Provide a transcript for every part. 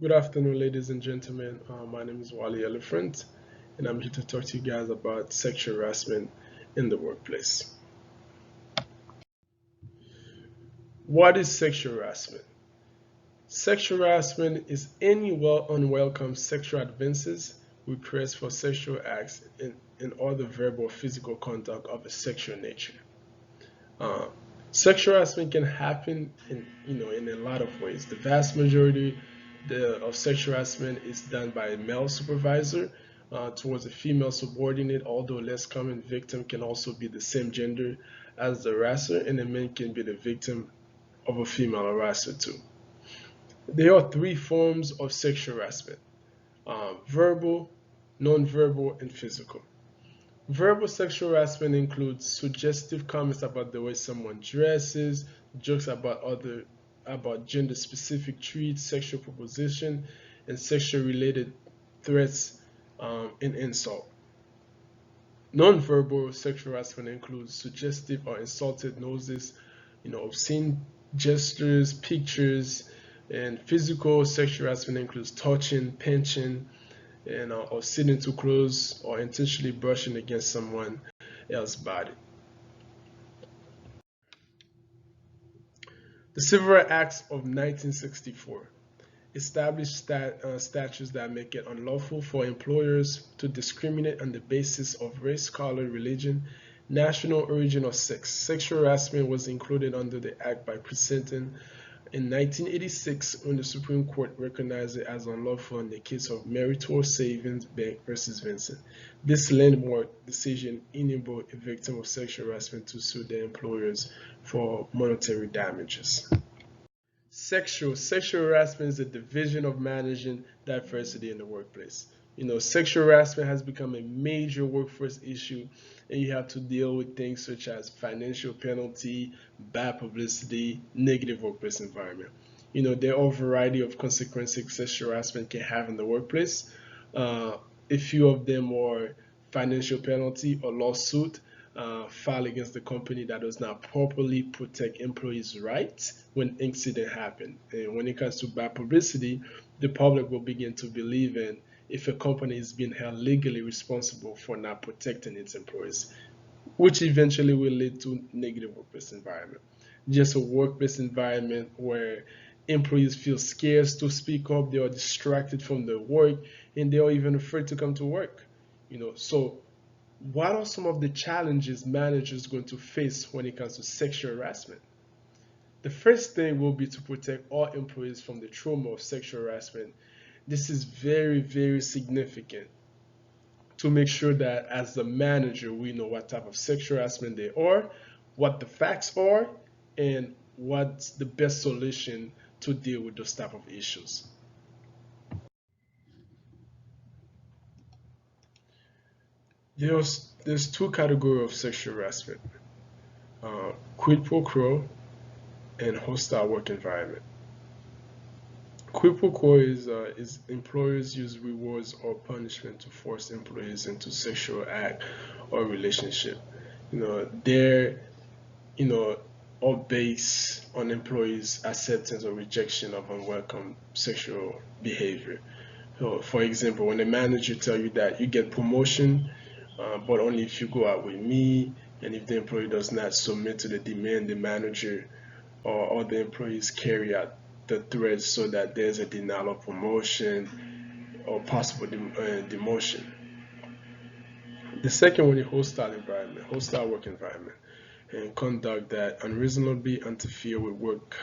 Good afternoon, ladies and gentlemen. My name is Wally Elephant, and I'm here to talk to you guys about sexual harassment in the workplace. What is sexual harassment? Sexual harassment is any unwelcome sexual advances, requests for sexual acts, and other verbal or physical contact of a sexual nature. Uh, Sexual harassment can happen in a lot of ways. The vast majority of sexual harassment is done by a male supervisor towards a female subordinate, although a less common victim can also be the same gender as the harasser, and a man can be the victim of a female harasser too. There are three forms of sexual harassment: verbal, non-verbal, and physical. Verbal sexual harassment includes suggestive comments about the way someone dresses, jokes about gender-specific treats, sexual proposition, and sexual-related threats and insult. Non-verbal sexual harassment includes suggestive or insulted noses, obscene gestures, pictures, and physical sexual harassment includes touching, pinching, or sitting too close or intentionally brushing against someone else's body. The Civil Rights Act of 1964 established statutes that make it unlawful for employers to discriminate on the basis of race, color, religion, national origin, or sex. Sexual harassment was included under the act by precedent in 1986 when the Supreme Court recognized it as unlawful in the case of Meritor Savings Bank versus Vincent. This landmark decision enabled a victim of sexual harassment to sue their employers for monetary damages. Sexual harassment is a division of managing diversity in the workplace. Sexual harassment has become a major workforce issue, and you have to deal with things such as financial penalty, bad publicity, negative workplace environment. There are a variety of consequences sexual harassment can have in the workplace. A few of them are financial penalty or lawsuit filed against the company that does not properly protect employees' rights when incident happen. And when it comes to bad publicity, the public will begin to believe in if a company is being held legally responsible for not protecting its employees, which eventually will lead to negative workplace environment. Just a workplace environment where employees feel scared to speak up, they are distracted from their work, and they are even afraid to come to work. So what are some of the challenges managers going to face when it comes to sexual harassment? The first thing will be to protect all employees from the trauma of sexual harassment. This is very, very significant to make sure that as the manager, we know what type of sexual harassment they are, what the facts are, and what's the best solution to deal with those type of issues. There's two categories of sexual harassment: quid pro quo and hostile work environment. Quid pro quo is employers use rewards or punishment to force employees into sexual act or relationship. They're all based on employees' acceptance or rejection of unwelcome sexual behavior. So, for example, when a manager tell you that you get promotion, but only if you go out with me, and if the employee does not submit to the demand, the manager or other employees carry out the threats so that there's a denial of promotion or possible demotion. The second one is hostile work environment, and conduct that unreasonably interfere with work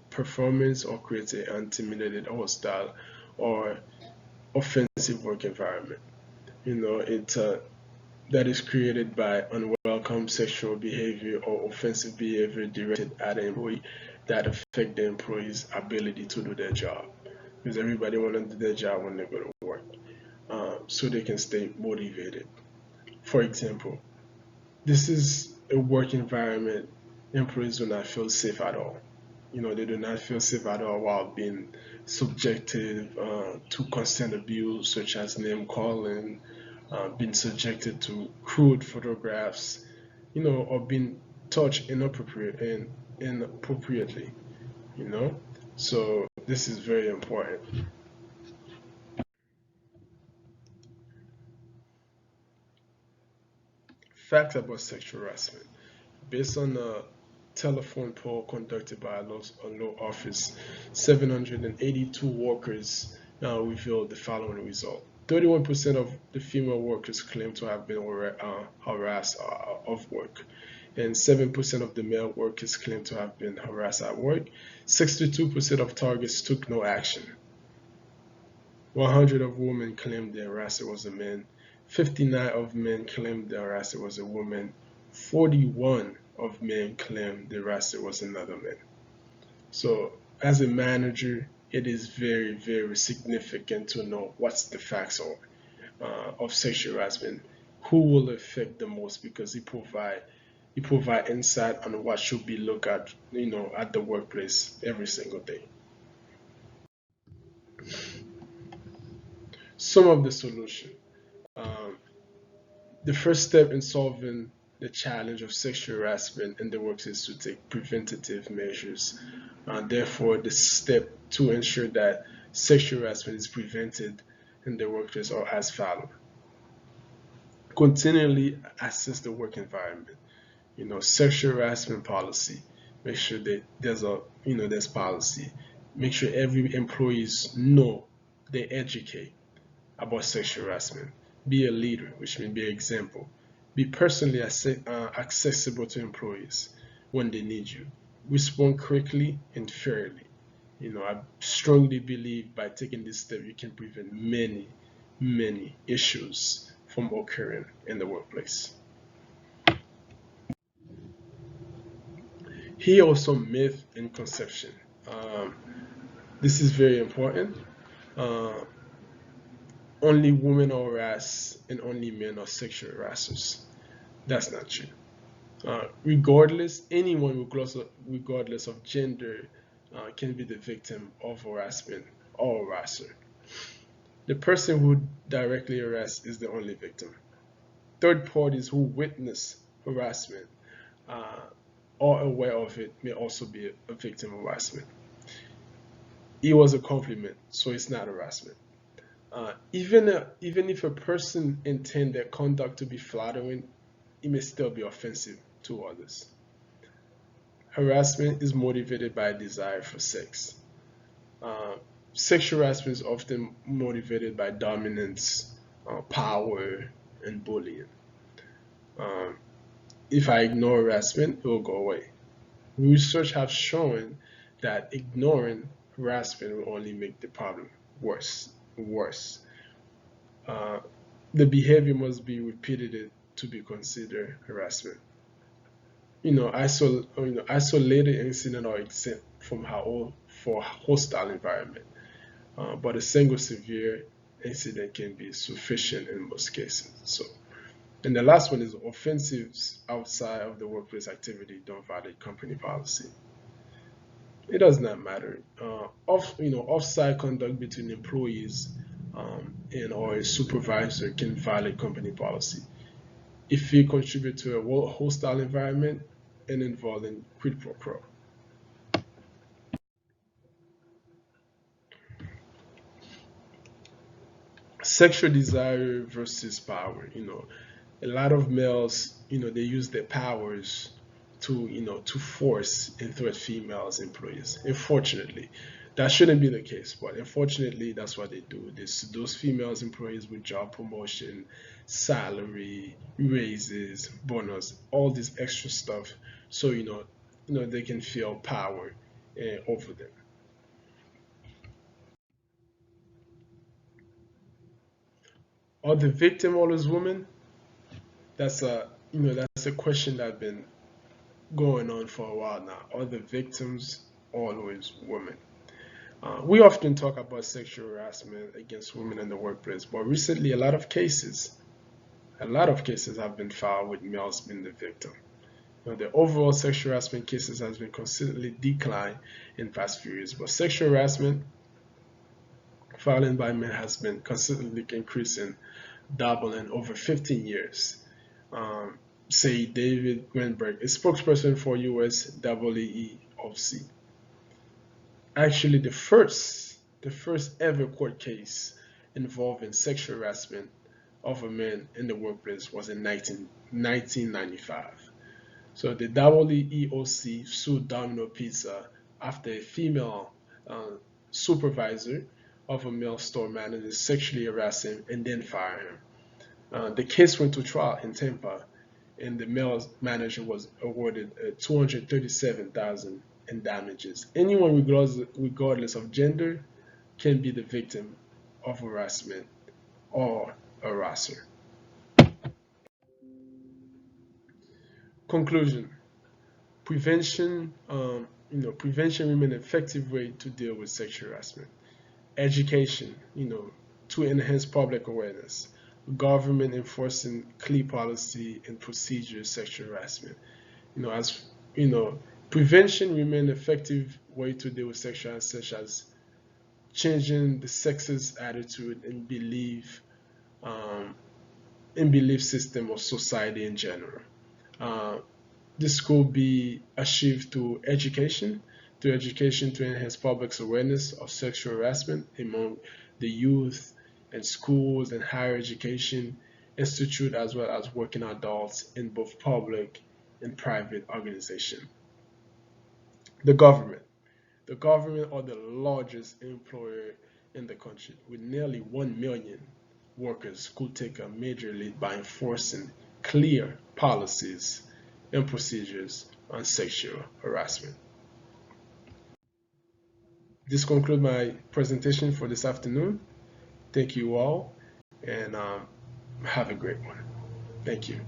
performance or creates an intimidated, hostile, or offensive work environment. It that is created by unwelcome sexual behavior or offensive behavior directed at an employee that affect the employee's ability to do their job. Because everybody want to do their job when they go to work, so they can stay motivated. For example, this is a work environment employees do not feel safe at all. They do not feel safe at all while being subjected to constant abuse, such as name calling, being subjected to crude photographs, or being touched inappropriately. You know, so this is very important. Facts about sexual harassment. Based on a telephone poll conducted by a law office, 782 workers revealed the following result. 31% of the female workers claim to have been harassed of work, and 7% of the male workers claim to have been harassed at work. 62% of targets took no action. 100 of women claimed the harasser was a man. 59 of men claimed the harasser was a woman. 41 of men claimed the harasser was another man. So, as a manager, it is very, very significant to know what's the facts of sexual harassment, who will affect the most because it provide insight on what should be looked at, at the workplace every single day. Some of the solution. Um, the first step in solving the challenge of sexual harassment in the workplace is to take preventative measures. Therefore, the step to ensure that sexual harassment is prevented in the workplace are as follows. Continually assess the work environment. Sexual harassment policy. Make sure that there's policy. Make sure every employees know, they educate about sexual harassment. Be a leader, which means be an example. Be personally accessible to employees when they need you. Respond quickly and fairly. I strongly believe by taking this step, you can prevent many, many issues from occurring in the workplace. Here also myth and conception. Um, this is very important. Uh, Only women are harassed and only men are sexual harassers. That's not true. Regardless, anyone regardless of gender can be the victim of harassment or harasser. The person who directly harassed is the only victim. Third parties who witness harassment uh, are aware of it may also be a victim of harassment. It was a compliment, so it's not harassment. Even if a person intend their conduct to be flattering, it may still be offensive to others. Harassment is motivated by a desire for sex. Uh, Sexual harassment is often motivated by dominance, power, and bullying. Um, if I ignore harassment, it will go away. Research has shown that ignoring harassment will only make the problem worse. Uh, the behavior must be repeated to be considered harassment. Isolated incident are exempt from how for hostile environment, but a single severe incident can be sufficient in most cases. So, and the last one is offensives outside of the workplace activity don't violate company policy. It does not matter. Offsite conduct between employees and or a supervisor can violate company policy if it contribute to a hostile environment and involving quid pro quo. Sexual desire versus power. A lot of males, they use their powers to force and threat females employees. Unfortunately, that shouldn't be the case, but unfortunately, that's what they do. Those females employees with job promotion, salary, raises, bonus, all this extra stuff, so they can feel power over them. Are the victim always women? That's a question that's been going on for a while now. Are the victims always women? We often talk about sexual harassment against women in the workplace, but recently a lot of cases have been filed with males being the victim. The overall sexual harassment cases has been consistently declined in past few years, but sexual harassment filing by men has been consistently increasing, doubling over 15 years. Um, Say David Greenberg, a spokesperson for US EEOC. Actually, the first ever court case involving sexual harassment of a man in the workplace was in 1995. So the EEOC sued Domino Pizza after a female uh, supervisor of a male store manager sexually harassed him and then fired him. The case went to trial in Tampa, and the male manager was awarded 237,000 in damages. Anyone, regardless of gender, can be the victim of harassment or harasser. Conclusion: prevention remains an effective way to deal with sexual harassment. Education, to enhance public awareness. Government enforcing clear policy and procedures sexual harassment. As you know, prevention remains an effective way to deal with sexual harassment, such as changing the sexist attitude um, and belief system of society in general. Uh, this could be achieved through education to enhance public's awareness of sexual harassment among the youth and schools and higher education institute as well as working adults in both public and private organizations. The government. The government are the largest employer in the country with nearly 1 million workers could take a major lead by enforcing clear policies and procedures on sexual harassment. This concludes my presentation for this afternoon. Thank you all, and have a great one. Thank you.